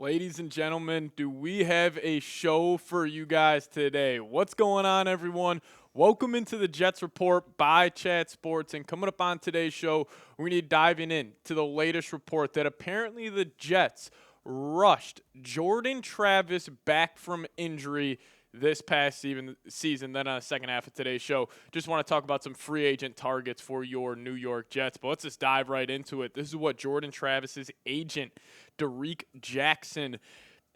Ladies and gentlemen, do we have a show for you guys today? What's going on, everyone? Welcome into the Jets Report by Chat Sports. And coming up on today's show, we're going to be diving in to the latest report that apparently the Jets rushed Jordan Travis back from injury this past season. Then on the second half of today's show, just want to talk about some free agent targets for your New York Jets. But let's just dive right into it. This is what Jordan Travis's agent, Derek Jackson,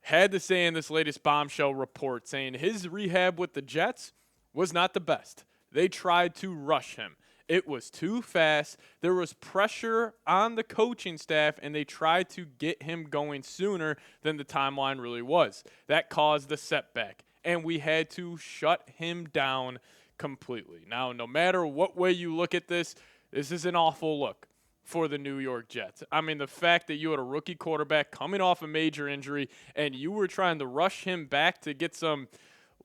had to say in this latest Bombshell report, saying his rehab with the Jets was not the best. They tried to rush him. It was too fast. There was pressure on the coaching staff, and they tried to get him going sooner than the timeline really was. That caused the setback, and we had to shut him down completely. Now, no matter what way you look at this, this is an awful look for the New York Jets. I mean, the fact that you had a rookie quarterback coming off a major injury, and you were trying to rush him back to get some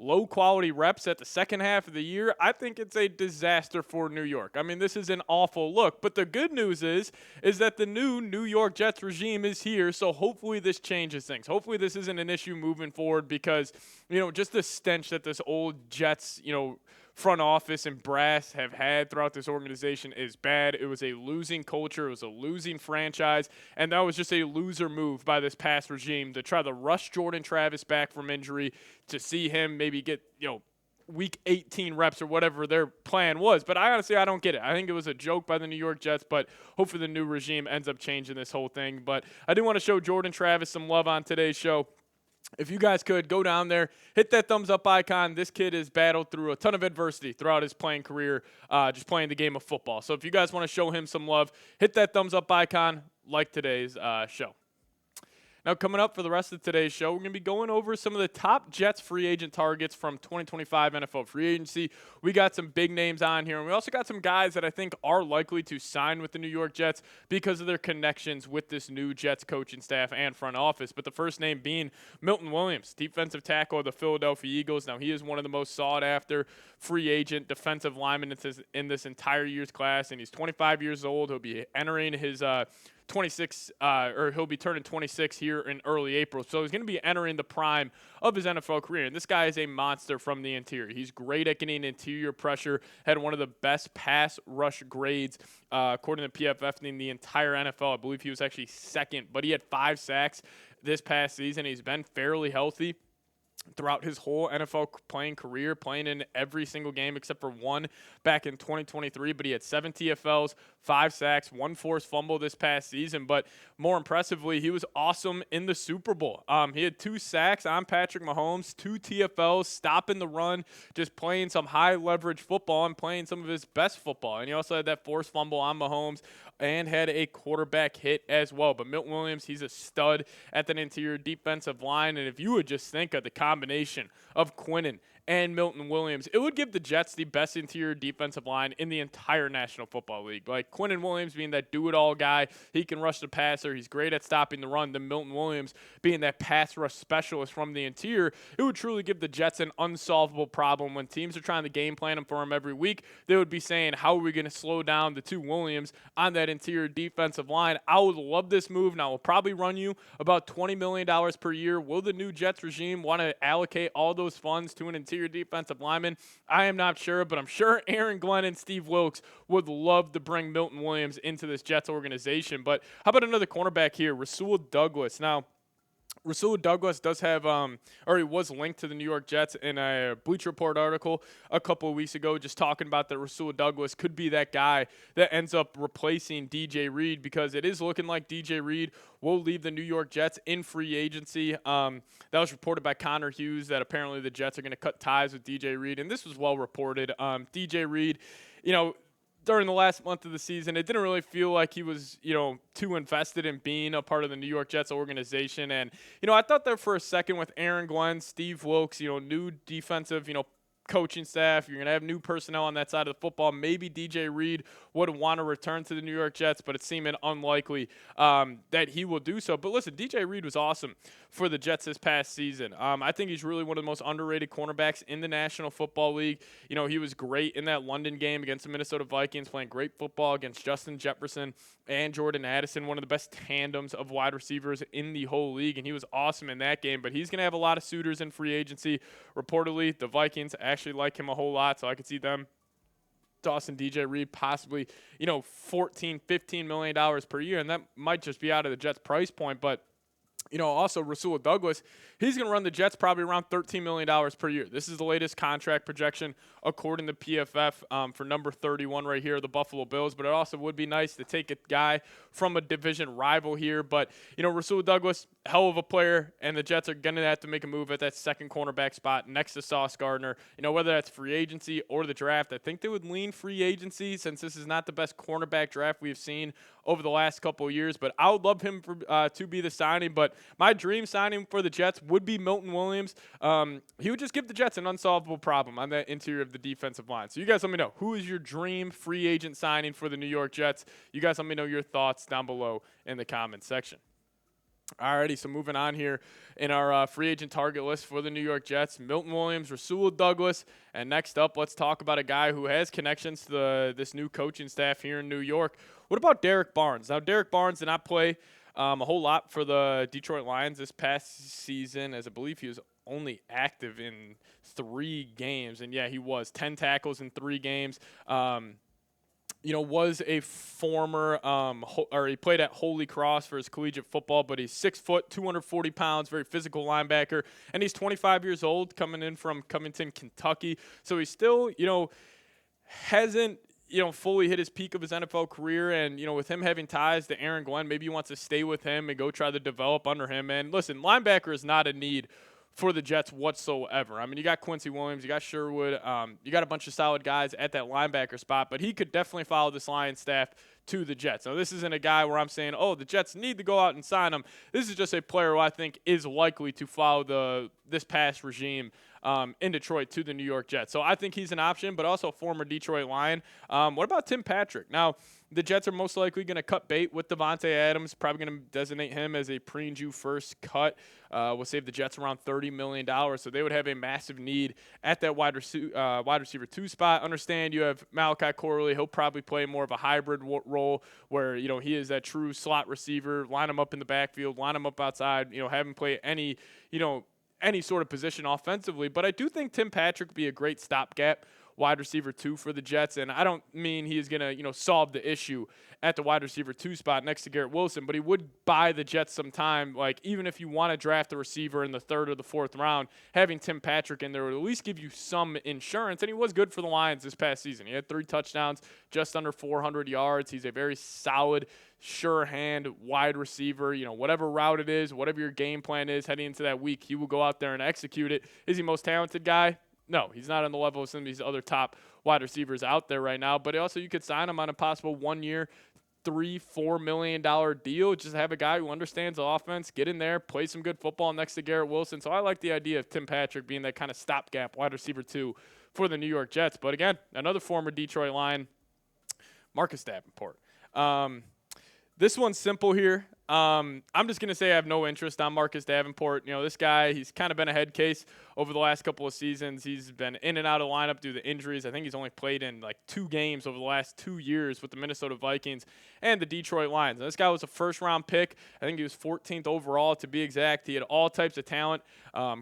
low-quality reps at the second half of the year, I think it's a disaster for New York. I mean, this is an awful look. But the good news is that the new New York Jets regime is here, so hopefully this changes things. Hopefully this isn't an issue moving forward because, just the stench that this old Jets, front office and brass have had throughout this organization is bad. It was a losing culture. It was a losing franchise. And that was just a loser move by this past regime to try to rush Jordan Travis back from injury to see him maybe get, week 18 reps or whatever their plan was. But I don't get it. I think it was a joke by the New York Jets, but hopefully the new regime ends up changing this whole thing. But I do want to show Jordan Travis some love on today's show. If you guys could, go down there, hit that thumbs up icon. This kid has battled through a ton of adversity throughout his playing career, just playing the game of football. So if you guys want to show him some love, hit that thumbs up icon like today's show. Now, coming up for the rest of today's show, we're going to be going over some of the top Jets free agent targets from 2025 NFL free agency. We got some big names on here, and we also got some guys that I think are likely to sign with the New York Jets because of their connections with this new Jets coaching staff and front office. But the first name being Milton Williams, defensive tackle of the Philadelphia Eagles. Now, he is one of the most sought-after free agent defensive linemen in this entire year's class, and he's 25 years old. He'll be entering his 26, or he'll be turning 26 here in early April. So he's going to be entering the prime of his NFL career. And this guy is a monster from the interior. He's great at getting interior pressure, had one of the best pass rush grades, according to PFF, in the entire NFL. I believe he was actually second, but he had 5 sacks this past season. He's been fairly healthy throughout his whole NFL playing career, playing in every single game except for one back in 2023. But he had 7 TFLs, 5 sacks, 1 forced fumble this past season. But more impressively, he was awesome in the Super Bowl. He had 2 sacks on Patrick Mahomes, 2 TFLs, stopping the run, just playing some high leverage football and playing some of his best football. And he also had that forced fumble on Mahomes and had a quarterback hit as well. But Milton Williams, he's a stud at that interior defensive line. And if you would just think of the combination of Quinnen and Milton Williams, it would give the Jets the best interior defensive line in the entire National Football League. Like Quinnen Williams being that do-it-all guy, he can rush the passer, he's great at stopping the run. Then Milton Williams being that pass rush specialist from the interior, it would truly give the Jets an unsolvable problem when teams are trying to game plan him for him every week. They would be saying, how are we going to slow down the 2 Williams on that interior defensive line? I would love this move. Now, we'll probably run you about $20 million per year. Will the new Jets regime want to allocate all those funds to an interior defensive lineman? I am not sure, but I'm sure Aaron Glenn and Steve Wilkes would love to bring Milton Williams into this Jets organization. But how about another cornerback here, Rasul Douglas? Now, Rasul Douglas does have, or he was linked to the New York Jets in a Bleacher Report article a couple of weeks ago, just talking about that Rasul Douglas could be that guy that ends up replacing DJ Reed, because it is looking like DJ Reed will leave the New York Jets in free agency. That was reported by Connor Hughes that apparently the Jets are going to cut ties with DJ Reed, and this was well reported. DJ Reed, during the last month of the season, it didn't really feel like he was, too invested in being a part of the New York Jets organization. And, I thought there for a second with Aaron Glenn, Steve Wilkes, new defensive, coaching staff. You're going to have new personnel on that side of the football. Maybe DJ Reed would want to return to the New York Jets, but it's seeming unlikely that he will do so. But listen, DJ Reed was awesome for the Jets this past season. I think he's really one of the most underrated cornerbacks in the National Football League. You know, he was great in that London game against the Minnesota Vikings, playing great football against Justin Jefferson and Jordan Addison, one of the best tandems of wide receivers in the whole league, and he was awesome in that game. But he's going to have a lot of suitors in free agency. Reportedly, the Vikings actually like him a whole lot, so I could see them tossing DJ Reed possibly, $14, $15 million per year, and that might just be out of the Jets' price point. But also Rasul Douglas, he's going to run the Jets probably around $13 million per year. This is the latest contract projection according to PFF for number 31 right here, the Buffalo Bills. But it also would be nice to take a guy from a division rival here. But, Rasul Douglas, hell of a player, and the Jets are going to have to make a move at that second cornerback spot next to Sauce Gardner. Whether that's free agency or the draft, I think they would lean free agency since this is not the best cornerback draft we've seen over the last couple of years. But I would love him to be the signing. But my dream signing for the Jets would be Milton Williams. He would just give the Jets an unsolvable problem on that interior of the defensive line. So you guys let me know, who is your dream free agent signing for the New York Jets? You guys let me know your thoughts down below in the comments section. Alrighty, so moving on here in our free agent target list for the New York Jets, Milton Williams, Rasul Douglas, and next up, let's talk about a guy who has connections to this new coaching staff here in New York. What about Derek Barnes? Now, Derek Barnes did not play a whole lot for the Detroit Lions this past season, as I believe he was only active in 3 games. And, yeah, he was 10 tackles in 3 games. Was a former he played at Holy Cross for his collegiate football, but he's 6 foot, 240 pounds, very physical linebacker, and he's 25 years old, coming in from Covington, Kentucky. So he's still, hasn't fully hit his peak of his NFL career. And, with him having ties to Aaron Glenn, maybe he wants to stay with him and go try to develop under him. And listen, linebacker is not a need for the Jets whatsoever. I mean, you got Quincy Williams, you got Sherwood, you got a bunch of solid guys at that linebacker spot, but he could definitely follow this Lions staff to the Jets. Now, this isn't a guy where I'm saying, the Jets need to go out and sign him. This is just a player who I think is likely to follow this past regime in Detroit to the New York Jets. So I think he's an option, but also a former Detroit Lion. What about Tim Patrick? Now, the Jets are most likely going to cut bait with Devontae Adams, probably going to designate him as a pre-Jew first cut. Will save the Jets around $30 million, so they would have a massive need at that wide receiver 2 spot. Understand you have Malachi Corley. He'll probably play more of a hybrid role where, he is that true slot receiver. Line him up in the backfield, line him up outside, have him play any sort of position offensively. But I do think Tim Patrick would be a great stopgap wide receiver 2 for the Jets. And I don't mean he is going to, solve the issue at the wide receiver 2 spot next to Garrett Wilson, but he would buy the Jets some time. Like, even if you want to draft a receiver in the 3rd or the 4th round, having Tim Patrick in there would at least give you some insurance. And he was good for the Lions this past season. He had 3 touchdowns, just under 400 yards. He's a very solid, sure hand wide receiver. Whatever route it is, whatever your game plan is heading into that week, he will go out there and execute it. Is he most talented guy? No, he's not on the level of some of these other top wide receivers out there right now. But also, you could sign him on a possible 1-year, $3-4 million deal. Just have a guy who understands the offense, get in there, play some good football next to Garrett Wilson. So I like the idea of Tim Patrick being that kind of stopgap wide receiver 2 for the New York Jets. But again, another former Detroit Lion, Marcus Davenport. This one's simple here. I'm just going to say I have no interest on Marcus Davenport. This guy, he's kind of been a head case over the last couple of seasons. He's been in and out of lineup due to injuries. I think he's only played in 2 games over the last 2 years with the Minnesota Vikings and the Detroit Lions. Now, this guy was a first-round pick. I think he was 14th overall to be exact. He had all types of talent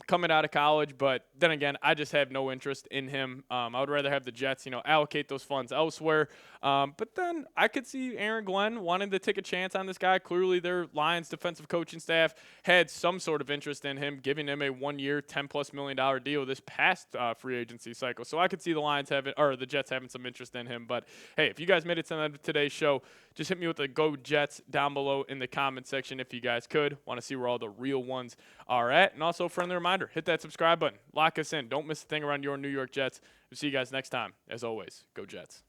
coming out of college, but then again, I just have no interest in him. I would rather have the Jets, allocate those funds elsewhere. But then I could see Aaron Glenn wanting to take a chance on this guy. Clearly, their Lions defensive coaching staff had some sort of interest in him, giving him a 1-year, $10+ million deal this past free agency cycle. So I could see the Jets having some interest in him. But hey, if you guys made it to today's show, just hit me with a Go Jets down below in the comment section if you guys could. Want to see where all the real ones are at. And also, friendly reminder, hit that subscribe button. Lock us in. Don't miss a thing around your New York Jets. We'll see you guys next time. As always, Go Jets.